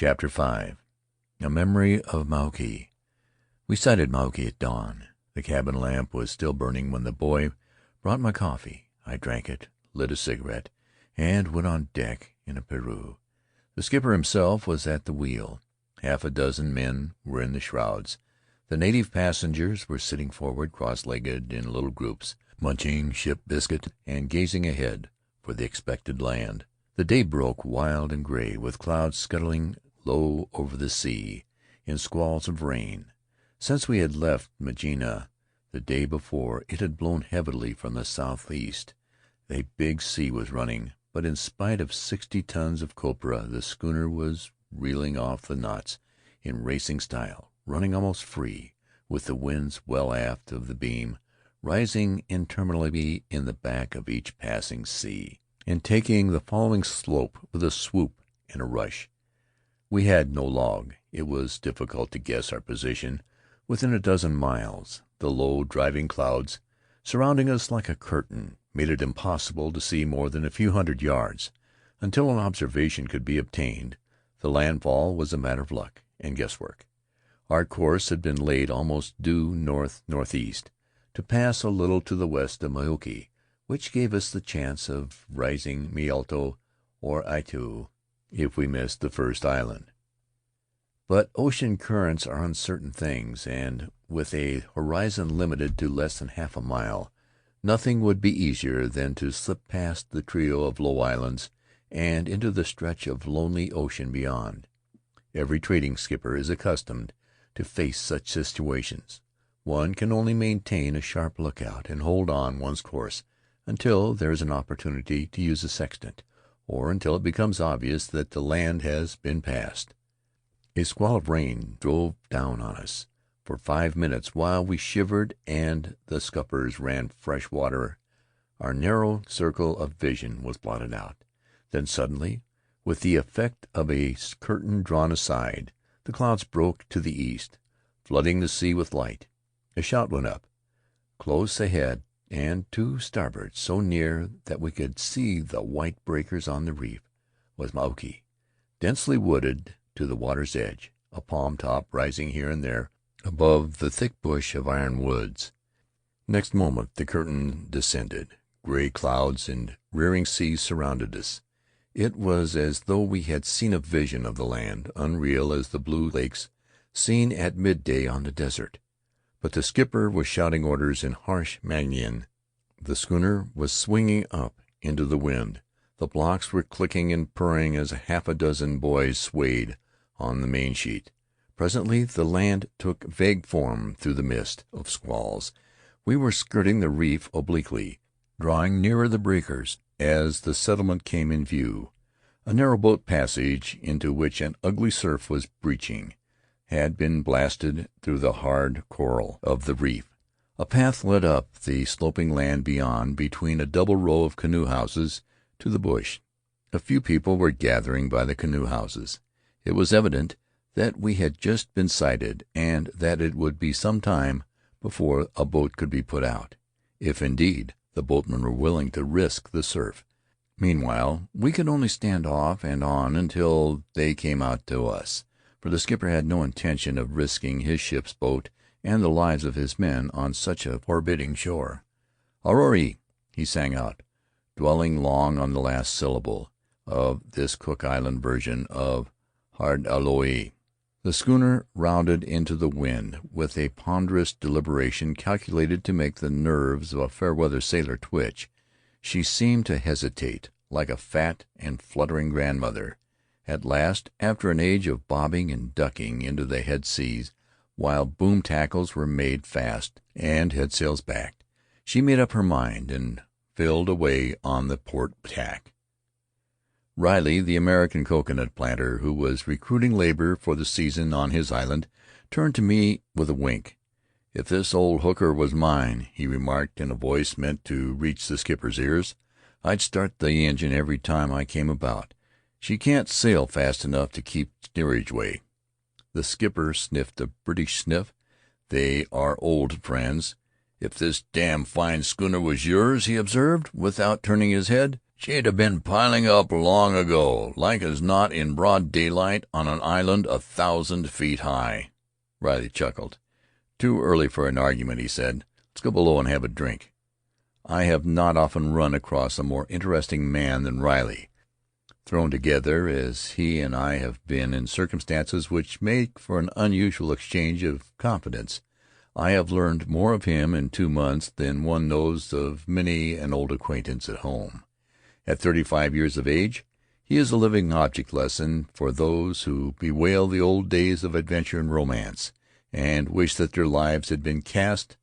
Chapter 5 A Memory of Mauke. We sighted Mauke at dawn. The cabin lamp was still burning when the boy brought my coffee. I drank it, lit a cigarette, and went on deck in a pirogue. The skipper himself was at the wheel. Half a dozen men were in the shrouds. The native passengers were sitting forward, cross-legged in little groups, munching ship biscuit and gazing ahead for the expected land. The day broke wild and gray, with clouds scuttling low over the sea in squalls of rain. Since we had left Mageena the day before, it had blown heavily from the southeast. A big sea was running, but in spite of 60 tons of copra, the schooner was reeling off the knots in racing style, running almost free, with the winds well aft of the beam, rising interminably in the back of each passing sea, and taking the following slope with a swoop and a rush. We had no log. It was difficult to guess our position within a dozen miles. The low, driving clouds surrounding us like a curtain made it impossible to see more than a few hundred yards. Until an observation could be obtained, the landfall was a matter of luck and guesswork. Our course had been laid almost due north-northeast, to pass a little to the west of Mauke, which gave us the chance of rising Mialto or Aitu if we missed the first island. But ocean currents are uncertain things, and with a horizon limited to less than half a mile, nothing would be easier than to slip past the trio of low islands and into the stretch of lonely ocean beyond. Every trading skipper is accustomed to face such situations. One can only maintain a sharp lookout and hold on one's course until there is an opportunity to use a sextant, or until it becomes obvious that the land has been passed. A squall of rain drove down on us. For 5 minutes, while we shivered and the scuppers ran fresh water, our narrow circle of vision was blotted out. Then suddenly, with the effect of a curtain drawn aside, the clouds broke to the east, flooding the sea with light. A shout went up. Close ahead and to starboard, so near that we could see the white breakers on the reef, was Mauke, densely wooded to the water's edge, a palm top rising here and there above the thick bush of ironwoods. Next moment the curtain descended. Gray clouds and rearing seas surrounded us. It was as though we had seen a vision of the land, unreal as the blue lakes seen at midday on the desert. But the skipper was shouting orders in harsh Mangyan. The schooner was swinging up into the wind. The blocks were clicking and purring as half a dozen boys swayed on the main-sheet. Presently the land took vague form through the mist of squalls. We were skirting the reef obliquely, drawing nearer the breakers as the settlement came in view. A narrow boat passage, into which an ugly surf was breaching, had been blasted through the hard coral of the reef. A path led up the sloping land beyond, between a double row of canoe houses, to the bush. A few people were gathering by the canoe houses. It was evident that we had just been sighted, and that it would be some time before a boat could be put out, if indeed the boatmen were willing to risk the surf. Meanwhile we could only stand off and on until they came out to us, for the skipper had no intention of risking his ship's boat and the lives of his men on such a forbidding shore. "Aurori," he sang out, dwelling long on the last syllable of this Cook Island version of Hard-a-Loi. The schooner rounded into the wind with a ponderous deliberation calculated to make the nerves of a fair-weather sailor twitch. She seemed to hesitate, like a fat and fluttering grandmother. At last, after an age of bobbing and ducking into the head seas, while boom tackles were made fast and headsails backed, she made up her mind and filled away on the port tack. Riley, the American coconut planter, who was recruiting labor for the season on his island, turned to me with a wink. "If this old hooker was mine," he remarked in a voice meant to reach the skipper's ears, "I'd start the engine every time I came about. She can't sail fast enough to keep steerage way." The skipper sniffed a British sniff. They are old friends. "If this damn fine schooner was yours," he observed, without turning his head, She'd have been piling up long ago, like as not in broad daylight on an island 1,000 feet high." Riley chuckled. "Too early for an argument," he said. "Let's go below and have a drink." I have not often run across a more interesting man than Riley. Thrown together as he and I have been in circumstances which make for an unusual exchange of confidence, I have learned more of him in 2 months than one knows of many an old acquaintance at home. At 35 years of age, he is a living object lesson for those who bewail the old days of adventure and romance, and wish that their lives had been cast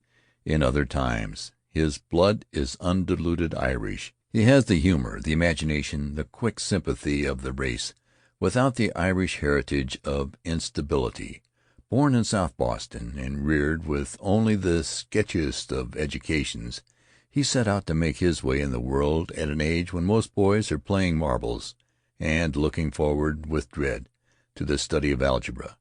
in other times. His blood is undiluted Irish. He has the humor, the imagination, the quick sympathy of the race, without the Irish heritage of instability. Born in South Boston, and reared with only the sketchiest of educations, he set out to make his way in the world at an age when most boys are playing marbles, and looking forward with dread to the study of algebra.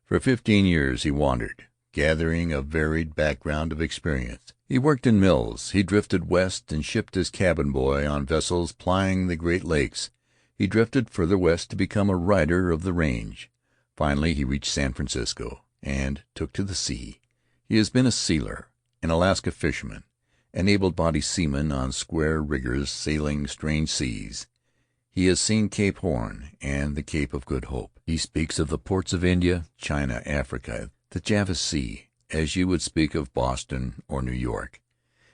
For 15 years he wandered, gathering a varied background of experience. He worked in mills. He drifted west and shipped as cabin boy on vessels plying the Great Lakes. He drifted further west to become a rider of the range. Finally he reached San Francisco, and took to the sea. He has been a sealer, an Alaska fisherman, an able-bodied seaman on square riggers sailing strange seas. He has seen Cape Horn and the Cape of Good Hope. He speaks of the ports of India, China, Africa, the Java Sea, as you would speak of Boston or New York.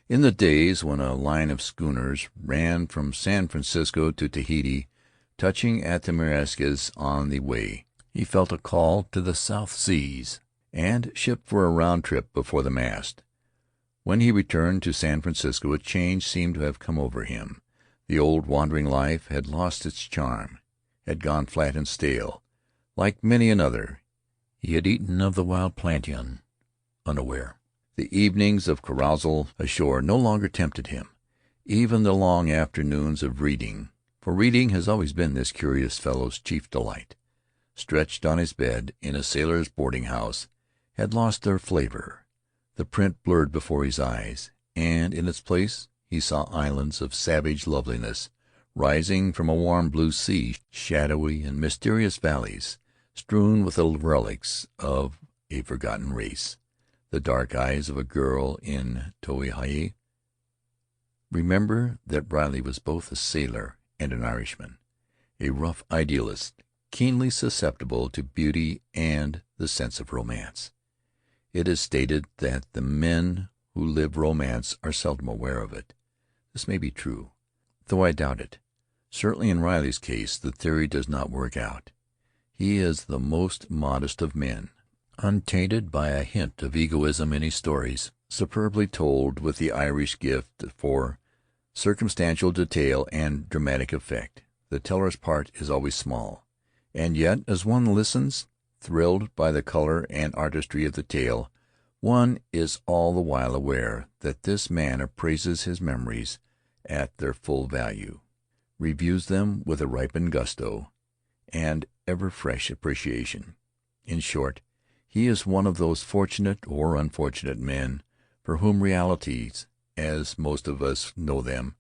In the days when a line of schooners ran from San Francisco to Tahiti, touching at the Marquesas on the way, he felt a call to the South Seas, and shipped for a round trip before the mast. When he returned to San Francisco, a change seemed to have come over him. The old wandering life had lost its charm, had gone flat and stale. Like many another, he had eaten of the wild plantain, unaware. The evenings of carousal ashore no longer tempted him, even the long afternoons of reading, for reading has always been this curious fellow's chief delight, stretched on his bed in a sailor's boarding-house, had lost their flavor. The print blurred before his eyes, and in its place he saw islands of savage loveliness, rising from a warm blue sea, shadowy and mysterious valleys, strewn with the relics of a forgotten race. The dark eyes of a girl in Towhee. Remember that Riley was both a sailor and an Irishman, a rough idealist, keenly susceptible to beauty and the sense of romance. It is stated that the men who live romance are seldom aware of it. This may be true, though I doubt it. Certainly in Riley's case the theory does not work out. He is the most modest of men, untainted by a hint of egoism in his stories, superbly told with the Irish gift for circumstantial detail and dramatic effect. The teller's part is always small, and yet as one listens, thrilled by the color and artistry of the tale, one is all the while aware that this man appraises his memories at their full value, reviews them with a ripened gusto and ever-fresh appreciation. In short, he is one of those fortunate or unfortunate men for whom realities, as most of us know them,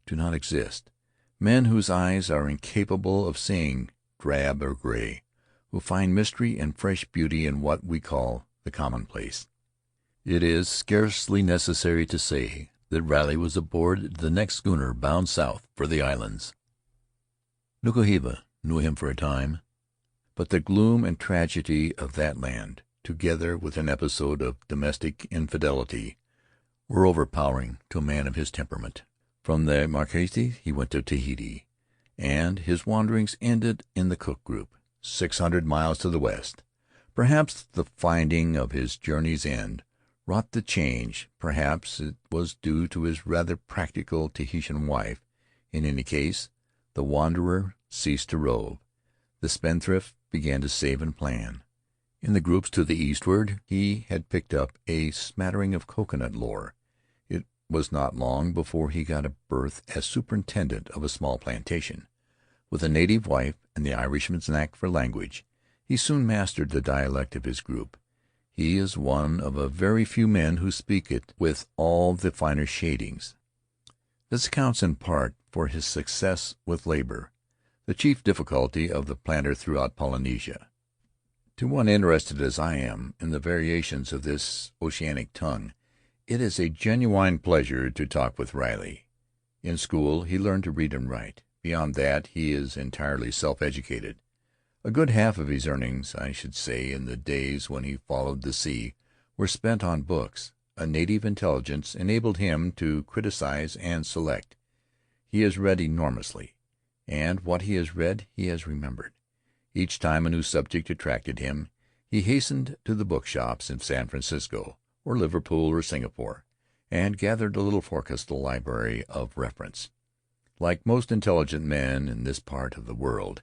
do not exist, men whose eyes are incapable of seeing drab or gray, who find mystery and fresh beauty in what we call the commonplace. It is scarcely necessary to say that Riley was aboard the next schooner bound south for the islands. Nukuhiva knew him for a time, but the gloom and tragedy of that land, together with an episode of domestic infidelity, were overpowering to a man of his temperament. From the Marquesas he went to Tahiti, and his wanderings ended in the Cook group, 600 miles to the west. Perhaps the finding of his journey's end wrought the change. Perhaps it was due to his rather practical Tahitian wife. In any case, the wanderer ceased to rove. The spendthrift began to save and plan. In the groups to the eastward he had picked up a smattering of coconut lore. It was not long before he got a berth as superintendent of a small plantation. With a native wife and the Irishman's knack for language, he soon mastered the dialect of his group. He is one of a very few men who speak it with all the finer shadings. This accounts in part for his success with labor, the chief difficulty of the planter throughout Polynesia. To one interested as I am in the variations of this oceanic tongue, it is a genuine pleasure to talk with Riley. In school he learned to read and write. Beyond that he is entirely self-educated. A good half of his earnings, I should say, in the days when he followed the sea, were spent on books. A native intelligence enabled him to criticize and select. He has read enormously, and what he has read he has remembered. Each time a new subject attracted him, he hastened to the bookshops in San Francisco, or Liverpool, or Singapore, and gathered a little forecastle library of reference. Like most intelligent men in this part of the world,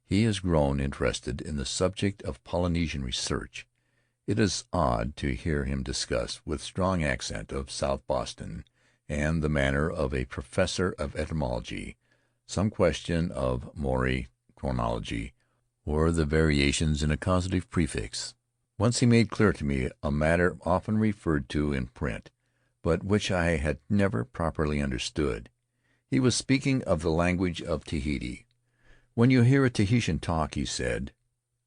he has grown interested in the subject of Polynesian research. It is odd to hear him discuss, with strong accent of South Boston and the manner of a professor of etymology, some question of Maori chronology, or the variations in a causative prefix. Once he made clear to me a matter often referred to in print, but which I had never properly understood. He was speaking of the language of Tahiti. "When you hear a Tahitian talk," he said,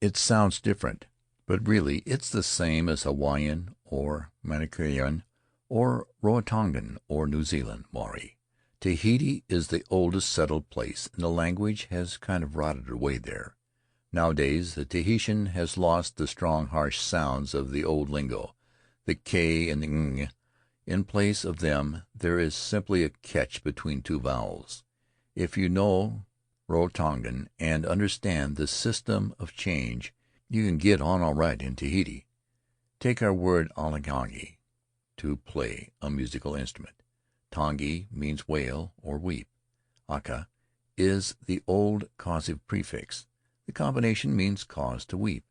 "it sounds different, but really it's the same as Hawaiian or Manichaean or Rarotongan or New Zealand Maori. Tahiti is the oldest settled place, and the language has kind of rotted away there. Nowadays the Tahitian has lost the strong harsh sounds of the old lingo, the k and the ng. In place of them there is simply a catch between two vowels. If you know Rarotongan and understand the system of change, you can get on all right in Tahiti. Take our word alagangi, to play a musical instrument. Tangi means wail or weep. Aka is the old causative prefix. The combination means cause to weep.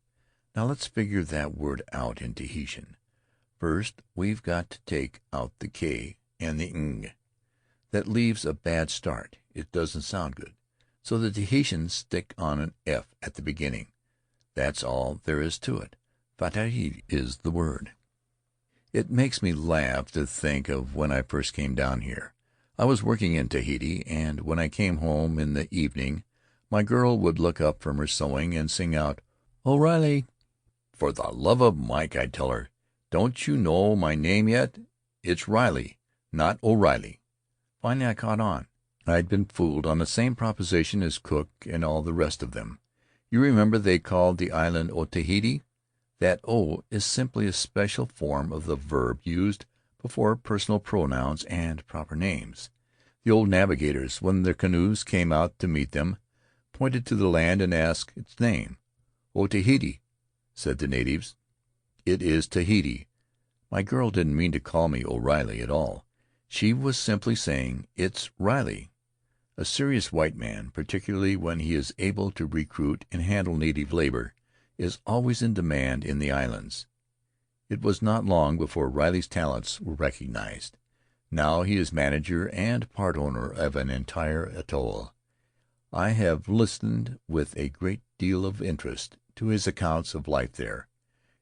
Now let's figure that word out in Tahitian. First we've got to take out the k and the ng. That leaves a bad start. It doesn't sound good. So the Tahitians stick on an f at the beginning. That's all there is to it. Fatahi is the word. It makes me laugh to think of when I first came down here. I was working in Tahiti, and when I came home in the evening my girl would look up from her sewing and sing out, "O'Reilly." "For the love of Mike," I'd tell her, "don't you know my name yet? It's Riley, not O'Reilly." Finally I caught on. I'd been fooled on the same proposition as Cook and all the rest of them. You remember they called the island Otaheite? That O is simply a special form of the verb used before personal pronouns and proper names. The old navigators, when their canoes came out to meet them, pointed to the land and asked its name. "Otaheite," said the natives. "It is Tahiti." My girl didn't mean to call me O'Reilly at all. She was simply saying, "It's Riley." A serious white man, particularly when he is able to recruit and handle native labor, is always in demand in the islands. It was not long before Riley's talents were recognized. Now he is manager and part owner of an entire atoll. I have listened with a great deal of interest to his accounts of life there.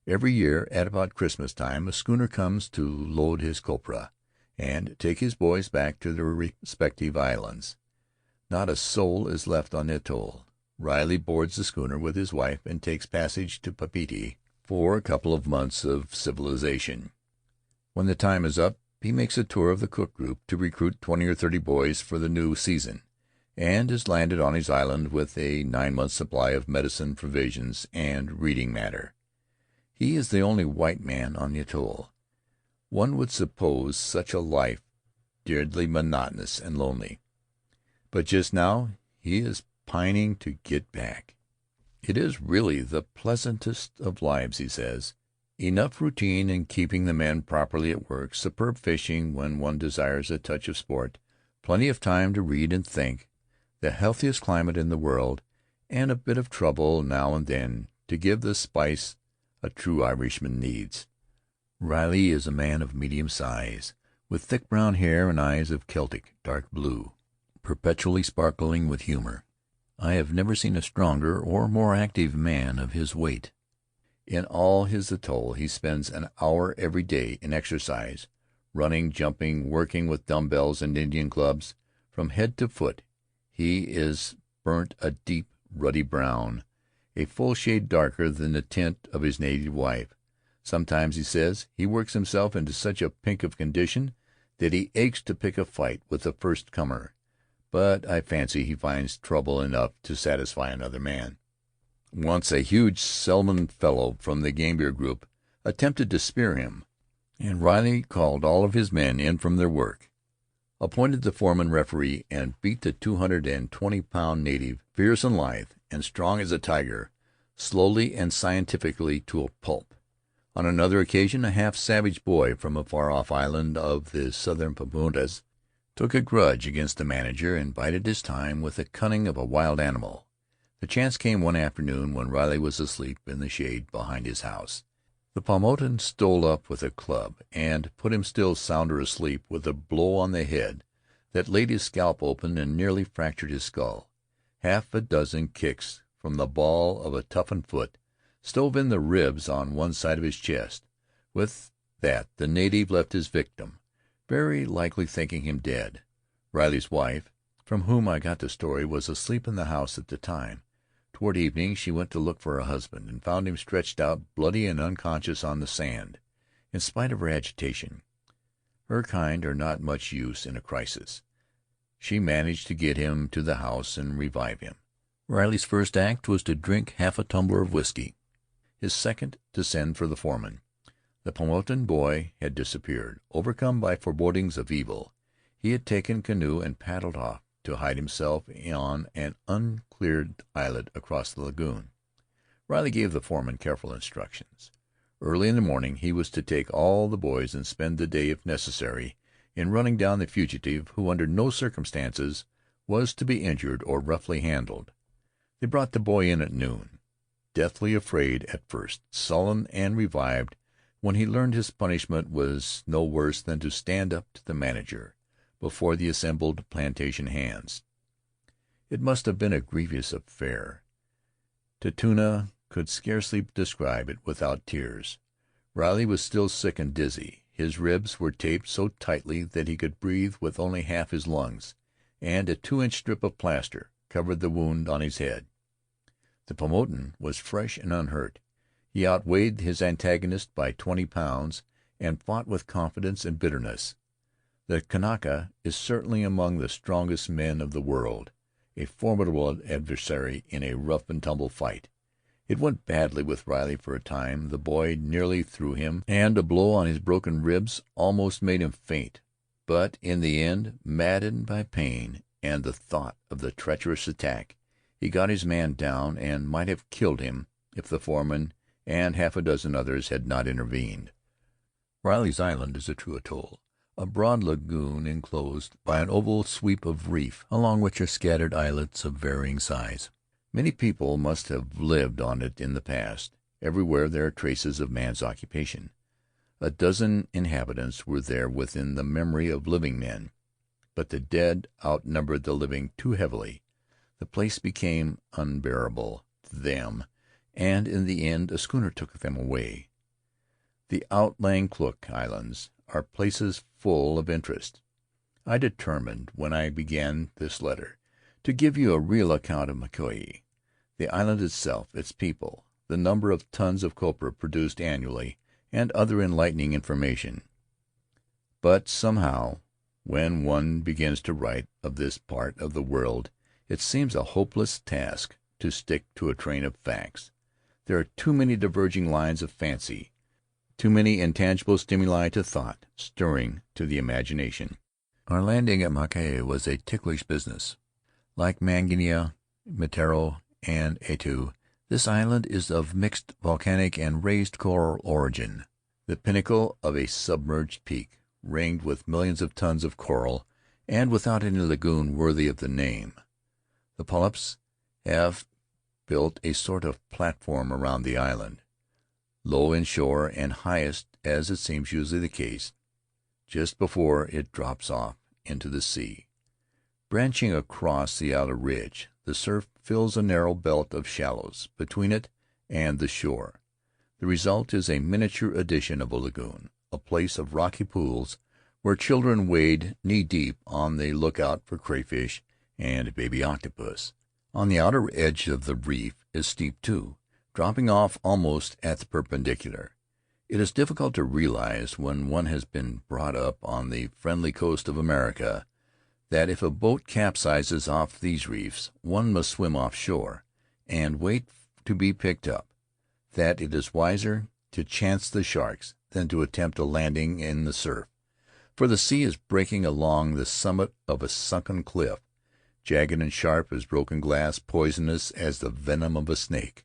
Every year at about Christmas time a schooner comes to load his copra and take his boys back to their respective islands. Not a soul is left on the atoll. Riley boards the schooner with his wife and takes passage to Papeete for a couple of months of civilization. When the time is up, he makes a tour of the Cook group to recruit 20 or 30 boys for the new season, and is landed on his island with a 9-month supply of medicine, provisions, and reading matter. He is the only white man on the atoll. One would suppose such a life deadly monotonous and lonely. But just now he is pining to get back. It is really the pleasantest of lives, he says. Enough routine in keeping the men properly at work, superb fishing when one desires a touch of sport, plenty of time to read and think, the healthiest climate in the world, and a bit of trouble now and then to give the spice a true Irishman needs. Riley is a man of medium size, with thick brown hair and eyes of Celtic dark blue, perpetually sparkling with humor. I have never seen a stronger or more active man of his weight. In all his atoll he spends an hour every day in exercise, running, jumping, working with dumb-bells and Indian clubs. From head to foot he is burnt a deep, ruddy brown, a full shade darker than the tint of his native wife. Sometimes, he says, he works himself into such a pink of condition that he aches to pick a fight with the first comer, but I fancy he finds trouble enough to satisfy another man. Once a huge Selman fellow from the Gambier group attempted to spear him, and Riley called all of his men in from their work, appointed the foreman referee, and beat the 220-pound native, fierce and lithe and strong as a tiger, slowly and scientifically to a pulp. On another occasion a half-savage boy from a far-off island of the southern Paumotus took a grudge against the manager and bided his time with the cunning of a wild animal. The chance came one afternoon when Riley was asleep in the shade behind his house. The Paumotan stole up with a club and put him still sounder asleep with a blow on the head that laid his scalp open and nearly fractured his skull. Half a dozen kicks from the ball of a toughened foot stove in the ribs on one side of his chest. With that the native left his victim, very likely thinking him dead. Riley's wife, from whom I got the story, was asleep in the house at the time. Toward evening she went to look for her husband, and found him stretched out, bloody and unconscious, on the sand. In spite of her agitation, her kind are not much use in a crisis, she managed to get him to the house and revive him. Riley's first act was to drink half a tumbler of whiskey, his second to send for the foreman. The Paumotan boy had disappeared. Overcome by forebodings of evil, he had taken canoe and paddled off to hide himself on an uncleared islet across the lagoon. Riley gave the foreman careful instructions. Early in the morning he was to take all the boys and spend the day, if necessary, in running down the fugitive, who under no circumstances was to be injured or roughly handled. They brought the boy in at noon, deathly afraid at first, sullen and revived when he learned his punishment was no worse than to stand up to the manager before the assembled plantation hands. It must have been a grievous affair. Tituna could scarcely describe it without tears. Riley was still sick and dizzy. His ribs were taped so tightly that he could breathe with only half his lungs, and a 2-inch strip of plaster covered the wound on his head. The Paumotan was fresh and unhurt. He outweighed his antagonist by 20 pounds, and fought with confidence and bitterness. The Kanaka is certainly among the strongest men of the world, a formidable adversary in a rough-and-tumble fight. It went badly with Riley for a time. The boy nearly threw him, and a blow on his broken ribs almost made him faint. But in the end, maddened by pain and the thought of the treacherous attack, he got his man down, and might have killed him if the foreman and half a dozen others had not intervened. Riley's Island is a true atoll, a broad lagoon enclosed by an oval sweep of reef, along which are scattered islets of varying size. Many people must have lived on it in the past. Everywhere there are traces of man's occupation. A dozen inhabitants were there within the memory of living men, but the dead outnumbered the living too heavily. The place became unbearable to them, and in the end a schooner took them away. The Outlandkluk Islands are places full of interest. I determined, when I began this letter, to give you a real account of Maui, the island itself, its people, the number of tons of copra produced annually, and other enlightening information. But somehow, when one begins to write of this part of the world, it seems a hopeless task to stick to a train of facts. There are too many diverging lines of fancy, too many intangible stimuli to thought, stirring to the imagination. Our landing at Maui was a ticklish business. Like Mangaia, Mataro, and Etu, this island is of mixed volcanic and raised coral origin, the pinnacle of a submerged peak, ringed with millions of tons of coral, and without any lagoon worthy of the name. The polyps have built a sort of platform around the island, low inshore and highest, as it seems usually the case, just before it drops off into the sea. Branching across the outer ridge, the surf fills a narrow belt of shallows between it and the shore. The result is a miniature edition of a lagoon, a place of rocky pools where children wade knee-deep on the lookout for crayfish and baby octopus. On the outer edge of the reef is steep too, dropping off almost at the perpendicular. It is difficult to realize, when one has been brought up on the friendly coast of America, that if a boat capsizes off these reefs, one must swim offshore and wait to be picked up; that it is wiser to chance the sharks than to attempt a landing in the surf, for the sea is breaking along the summit of a sunken cliff, jagged and sharp as broken glass, poisonous as the venom of a snake.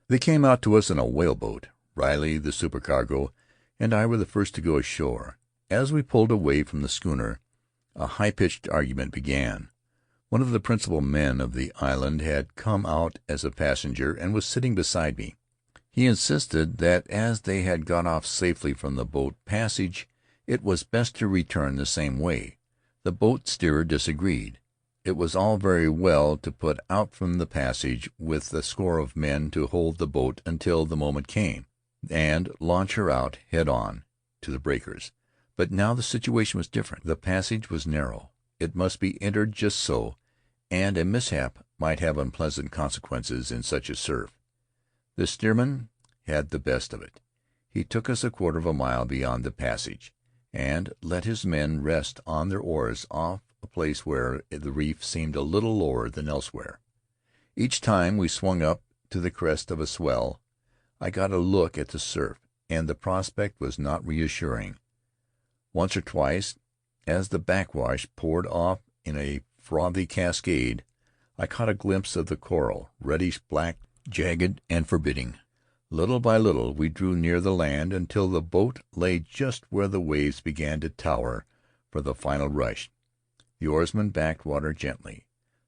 They came out to us in a whaleboat. Riley, the supercargo, and I were the first to go ashore. As we pulled away from the schooner, a high-pitched argument began. One of the principal men of the island had come out as a passenger and was sitting beside me. He insisted that as they had got off safely from the boat passage, it was best to return the same way. The boat steerer disagreed. It was all very well to put out from the passage with a score of men to hold the boat until the moment came, and launch her out head on to the breakers. But now the situation was different. The passage was narrow. It must be entered just so, and a mishap might have unpleasant consequences in such a surf. The steersman had the best of it. He took us a quarter of a mile beyond the passage, and let his men rest on their oars off a place where the reef seemed a little lower than elsewhere. Each time we swung up to the crest of a swell, I got a look at the surf, and the prospect was not reassuring. Once or twice, as the backwash poured off in a frothy cascade, I caught a glimpse of the coral, reddish black, jagged and forbidding. Little by little we drew near the land, until the boat lay just where the waves began to tower for the final rush. The oarsman backed water gently.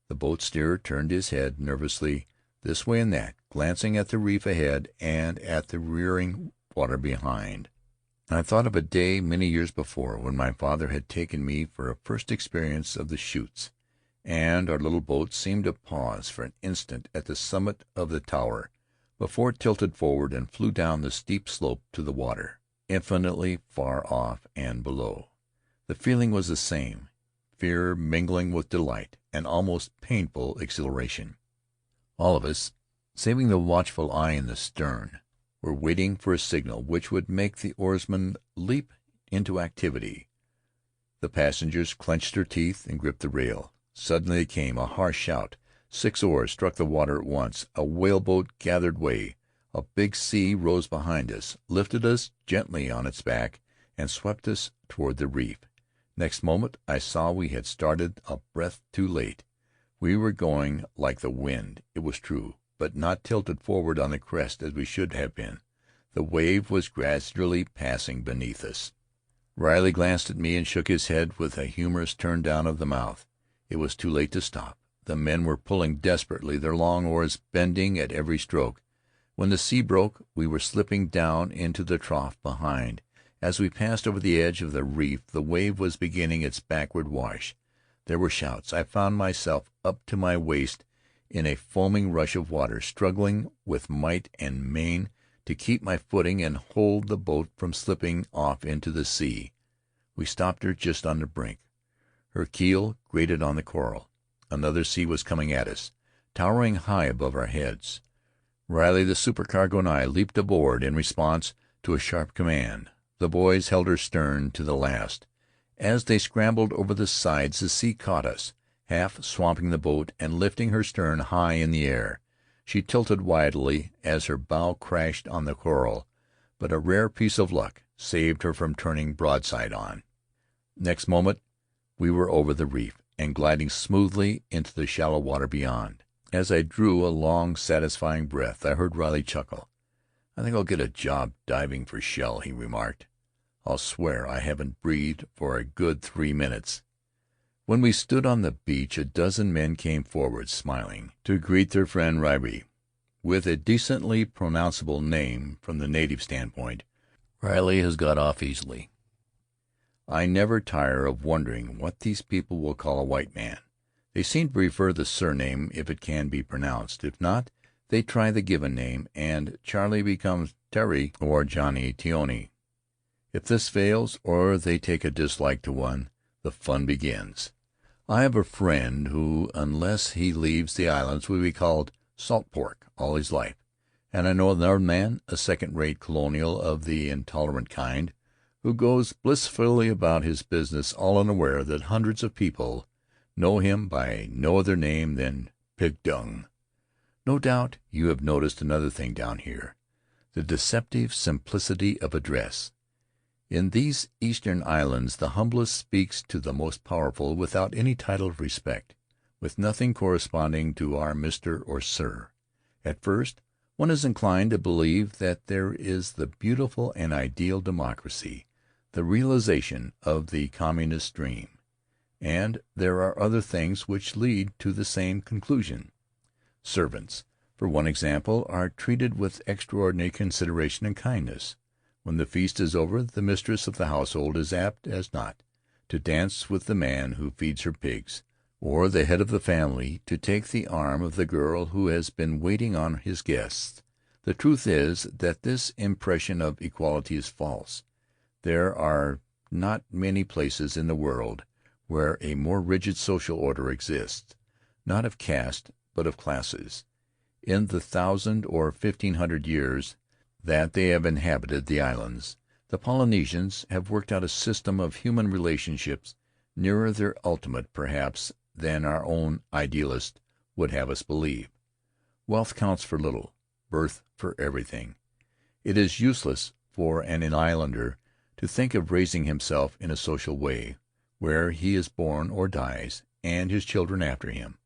The boat steerer turned his head nervously this way and that, glancing at the reef ahead and at the rearing water behind. I thought of a day many years before, when my father had taken me for a first experience of the chutes, and our little boat seemed to pause for an instant at the summit of the tower, before it tilted forward and flew down the steep slope to the water, infinitely far off and below. The feeling was the same, fear mingling with delight and almost painful exhilaration. All of us, saving the watchful eye in the stern, were waiting for a signal which would make the oarsman leap into activity. The passengers clenched their teeth and gripped the rail. Suddenly it came, a harsh shout. 6 oars struck the water at once. A whaleboat gathered way. A big sea rose behind us, lifted us gently on its back, and swept us toward the reef. Next moment I saw we had started a breath too late. We were going like the wind, it was true, but not tilted forward on the crest as we should have been. The wave was gradually passing beneath us. Riley glanced at me and shook his head with a humorous turn down of the mouth. It was too late to stop. The men were pulling desperately, their long oars bending at every stroke. When the sea broke, we were slipping down into the trough behind. As we passed over the edge of the reef, the wave was beginning its backward wash. There were shouts. I found myself up to my waist in a foaming rush of water, struggling with might and main to keep my footing and hold the boat from slipping off into the sea. We stopped her just on the brink. Her keel grated on the coral. Another sea was coming at us, towering high above our heads. Riley, the supercargo, and I leaped aboard in response to a sharp command. The boys held her stern to the last. As they scrambled over the sides, the sea caught us, half swamping the boat and lifting her stern high in the air. She tilted wildly as her bow crashed on the coral, but a rare piece of luck saved her from turning broadside on. Next moment we were over the reef and gliding smoothly into the shallow water beyond. As I drew a long, satisfying breath, I heard Riley chuckle. "I think I'll get a job diving for shell," he remarked. "I'll swear I haven't breathed for a good 3 minutes." When we stood on the beach, a dozen men came forward, smiling, to greet their friend Faery. With a decently pronounceable name from the native standpoint, Riley has got off easily. I never tire of wondering what these people will call a white man. They seem to prefer the surname if it can be pronounced. If not, they try the given name, and Charlie becomes Terry or Johnny Tioni. If this fails, or they take a dislike to one, the fun begins. I have a friend who, unless he leaves the islands, will be called salt pork all his life, and I know another man, a second-rate colonial of the intolerant kind, who goes blissfully about his business all unaware that hundreds of people know him by no other name than pig dung. No doubt you have noticed another thing down here, the deceptive simplicity of address. In these eastern islands the humblest speaks to the most powerful without any title of respect, with nothing corresponding to our Mr. or Sir. At first one is inclined to believe that there is the beautiful and ideal democracy, the realization of the communist dream, and there are other things which lead to the same conclusion. Servants, for one example, are treated with extraordinary consideration and kindness. When the feast is over, the mistress of the household is apt as not to dance with the man who feeds her pigs, or the head of the family to take the arm of the girl who has been waiting on his guests. The truth is that this impression of equality is false. There are not many places in the world where a more rigid social order exists, not of caste, but of classes. In the 1,000 or 1,500 years that they have inhabited the islands, the Polynesians have worked out a system of human relationships nearer their ultimate, perhaps, than our own idealist would have us believe. Wealth counts for little, birth for everything. It is useless for an islander to think of raising himself in a social way, where he is born or dies, and his children after him.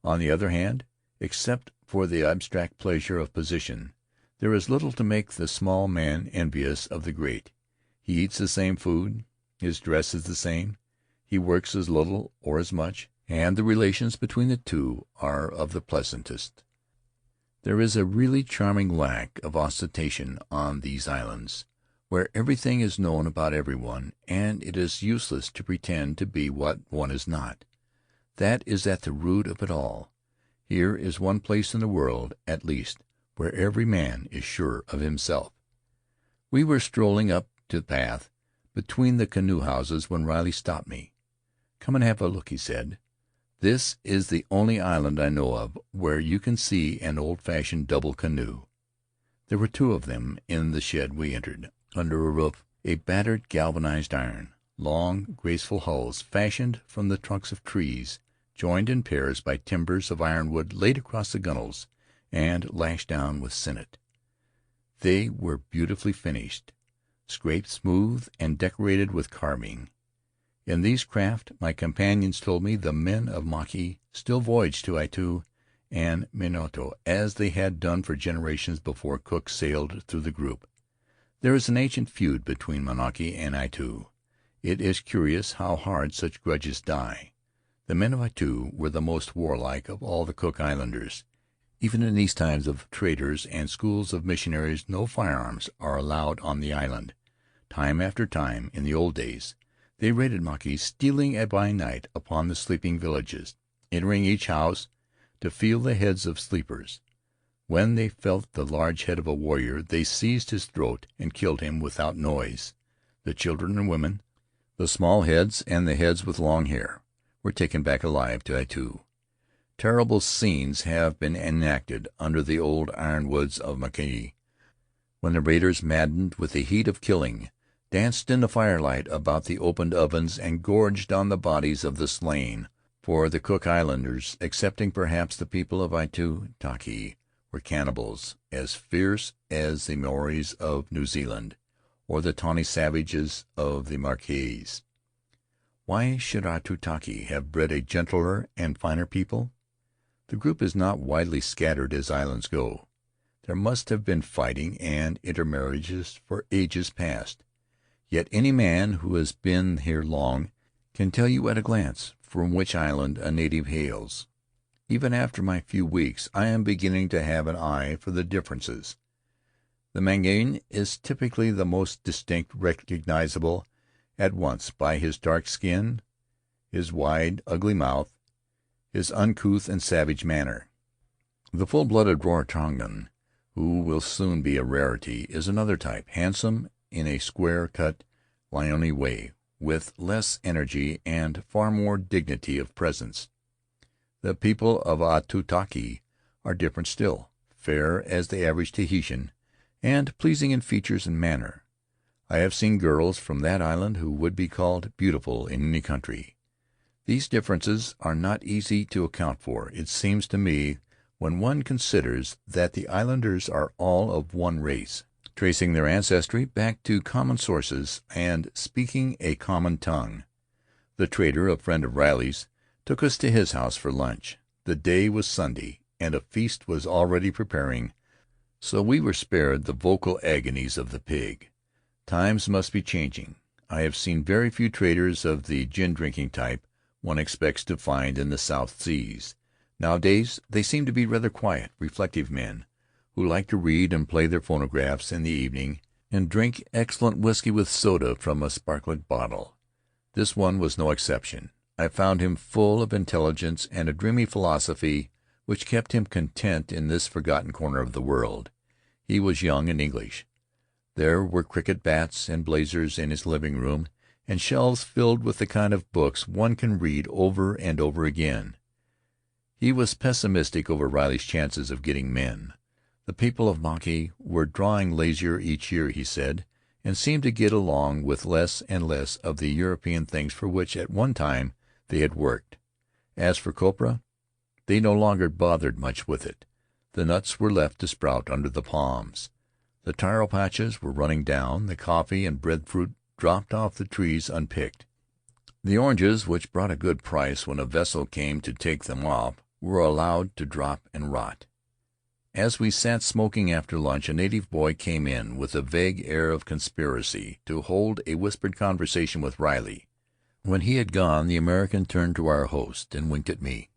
On the other hand, except for the abstract pleasure of position, there is little to make the small man envious of the great. He eats the same food, his dress is the same, he works as little or as much, and the relations between the two are of the pleasantest. There is a really charming lack of ostentation on these islands, where everything is known about everyone, and it is useless to pretend to be what one is not. That is at the root of it all. Here is one place in the world, at least, where every man is sure of himself. We were strolling up the path between the canoe houses when Riley stopped me. "Come and have a look," he said. "This is the only island I know of where you can see an old-fashioned double canoe." There were two of them in the shed we entered, under a roof, a battered galvanized iron, long, graceful hulls fashioned from the trunks of trees, joined in pairs by timbers of ironwood laid across the gunwales and lashed down with sinnet. They were beautifully finished, scraped smooth, and decorated with carving. In these craft, my companions told me, the men of Mauke still voyaged to Aitu and Minuto, as they had done for generations before Cook sailed through the group. There is an ancient feud between Mauke and Aitu. It is curious how hard such grudges die. The men of Aitu were the most warlike of all the Cook Islanders. Even in these times of traders and schools of missionaries, no firearms are allowed on the island. Time after time, in the old days, they raided Mauke, stealing by night upon the sleeping villages, entering each house to feel the heads of sleepers. When they felt the large head of a warrior, they seized his throat and killed him without noise. The children and women, the small heads and the heads with long hair, were taken back alive to Aitu. Terrible scenes have been enacted under the old ironwoods of Mauke, when the raiders, maddened with the heat of killing, danced in the firelight about the opened ovens and gorged on the bodies of the slain. For the Cook Islanders, excepting perhaps the people of Aitutaki, were cannibals as fierce as the Maoris of New Zealand, or the tawny savages of the Marquesas. Why should Aitutaki have bred a gentler and finer people? The group is not widely scattered as islands go. There must have been fighting and intermarriages for ages past. Yet any man who has been here long can tell you at a glance from which island a native hails. Even after my few weeks, I am beginning to have an eye for the differences. The Mangaian is typically the most distinct, recognizable at once by his dark skin, his wide, ugly mouth, his uncouth and savage manner. The full-blooded Rarotongan, who will soon be a rarity, is another type, handsome in a square-cut, liony way, with less energy and far more dignity of presence. The people of Aitutaki are different still, fair as the average Tahitian, and pleasing in features and manner. I have seen girls from that island who would be called beautiful in any country. These differences are not easy to account for, it seems to me, when one considers that the islanders are all of one race, tracing their ancestry back to common sources and speaking a common tongue. The trader, a friend of Riley's, took us to his house for lunch. The day was Sunday, and a feast was already preparing, so we were spared the vocal agonies of the pig. Times must be changing. I have seen very few traders of the gin-drinking type one expects to find in the South Seas. Nowadays they seem to be rather quiet, reflective men, who like to read and play their phonographs in the evening, and drink excellent whisky with soda from a sparklet bottle. This one was no exception. I found him full of intelligence and a dreamy philosophy which kept him content in this forgotten corner of the world. He was young and English. There were cricket bats and blazers in his living room, and shelves filled with the kind of books one can read over and over again. He was pessimistic over Riley's chances of getting men. The people of Mauke were drawing lazier each year, he said, and seemed to get along with less and less of the European things for which at one time they had worked. As for copra, they no longer bothered much with it. The nuts were left to sprout under the palms. The taro patches were running down, the coffee and breadfruit dropped off the trees unpicked. The oranges, which brought a good price when a vessel came to take them off, were allowed to drop and rot. As we sat smoking after lunch, a native boy came in with a vague air of conspiracy to hold a whispered conversation with Riley. When he had gone, the American turned to our host and winked at me.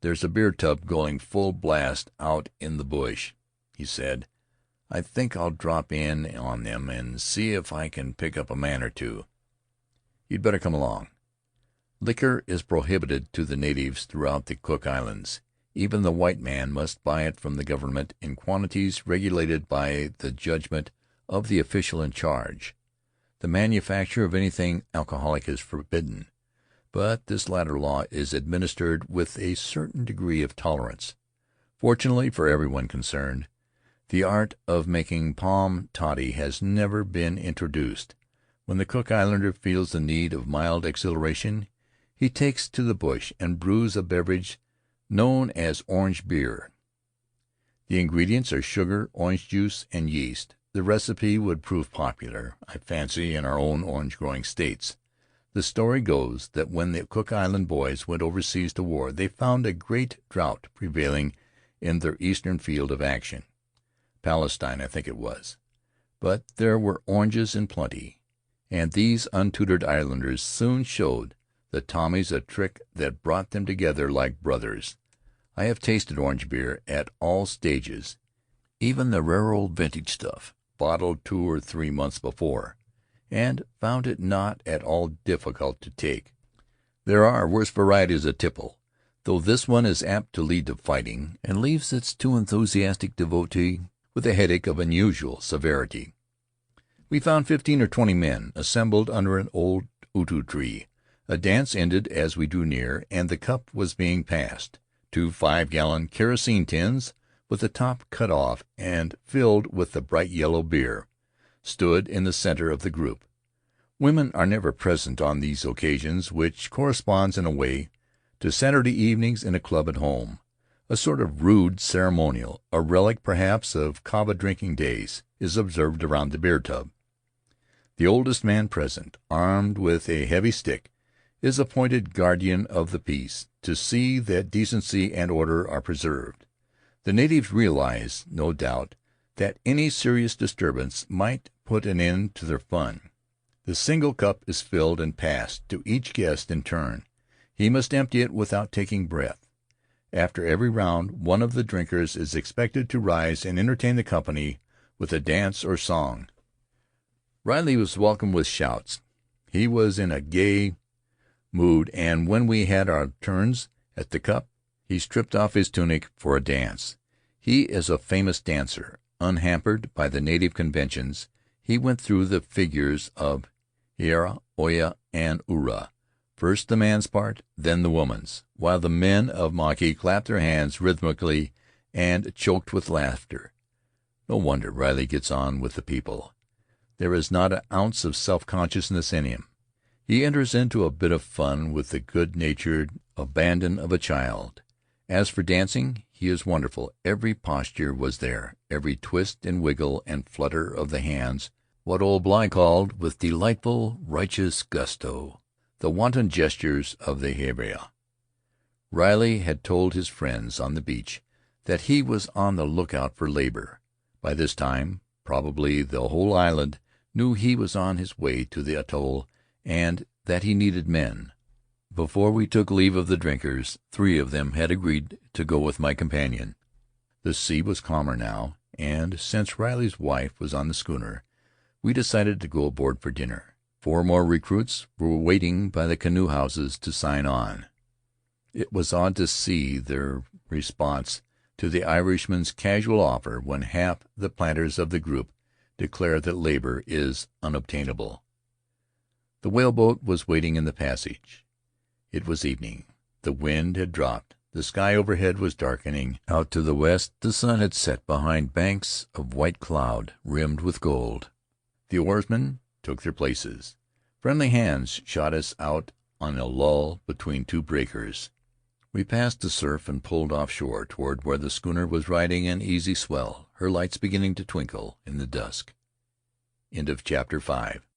"There's a beer tub going full blast out in the bush," he said. "I think I'll drop in on them and see if I can pick up a man or two. You'd better come along." Liquor is prohibited to the natives throughout the Cook Islands. Even the white man must buy it from the government in quantities regulated by the judgment of the official in charge. The manufacture of anything alcoholic is forbidden, but this latter law is administered with a certain degree of tolerance. Fortunately for everyone concerned, the art of making palm toddy has never been introduced. When the Cook Islander feels the need of mild exhilaration, he takes to the bush and brews a beverage known as orange beer. The ingredients are sugar, orange juice, and yeast. The recipe would prove popular, I fancy, in our own orange-growing states. The story goes that when the Cook Island boys went overseas to war, they found a great drought prevailing in their eastern field of action. Palestine, I think it was. But there were oranges in plenty, and these untutored islanders soon showed the Tommies a trick that brought them together like brothers. I have tasted orange beer at all stages, even the rare old vintage stuff, bottled 2 or 3 months before, and found it not at all difficult to take. There are worse varieties of tipple, though this one is apt to lead to fighting, and leaves its too enthusiastic devotee with a headache of unusual severity. We found 15 or 20 men assembled under an old utu tree. A dance ended as we drew near, and the cup was being passed. 2 5-gallon kerosene tins, with the top cut off and filled with the bright yellow beer, stood in the center of the group. Women are never present on these occasions, which corresponds in a way to Saturday evenings in a club at home. A sort of rude ceremonial, a relic perhaps of kava-drinking days, is observed around the beer tub. The oldest man present, armed with a heavy stick, is appointed guardian of the peace, to see that decency and order are preserved. The natives realize, no doubt, that any serious disturbance might put an end to their fun. The single cup is filled and passed to each guest in turn. He must empty it without taking breath. After every round, one of the drinkers is expected to rise and entertain the company with a dance or song. Riley was welcomed with shouts. He was in a gay mood, and when we had our turns at the cup, he stripped off his tunic for a dance. He is a famous dancer, unhampered by the native conventions. He went through the figures of Hiera, Oya, and Ura, first the man's part, then the woman's, while the men of Mauke clapped their hands rhythmically and choked with laughter. No wonder Riley gets on with the people. There is not an ounce of self-consciousness in him. He enters into a bit of fun with the good-natured abandon of a child. As for dancing, he is wonderful. Every posture was there, every twist and wiggle and flutter of the hands, what old Bligh called, with delightful righteous gusto, the wanton gestures of the Hebrea. Riley had told his friends on the beach that he was on the lookout for labor. By this time, probably the whole island knew he was on his way to the atoll and that he needed men. Before we took leave of the drinkers, 3 of them had agreed to go with my companion. The sea was calmer now, and since Riley's wife was on the schooner, we decided to go aboard for dinner. 4 more recruits were waiting by the canoe houses to sign on. It was odd to see their response to the Irishman's casual offer when half the planters of the group declare that labor is unobtainable. The whaleboat was waiting in the passage. It was evening. The wind had dropped. The sky overhead was darkening. Out to the west the sun had set behind banks of white cloud rimmed with gold. The oarsmen took their places. Friendly hands shot us out on a lull between 2 breakers. We passed the surf and pulled offshore toward where the schooner was riding an easy swell, her lights beginning to twinkle in the dusk. End of chapter 5.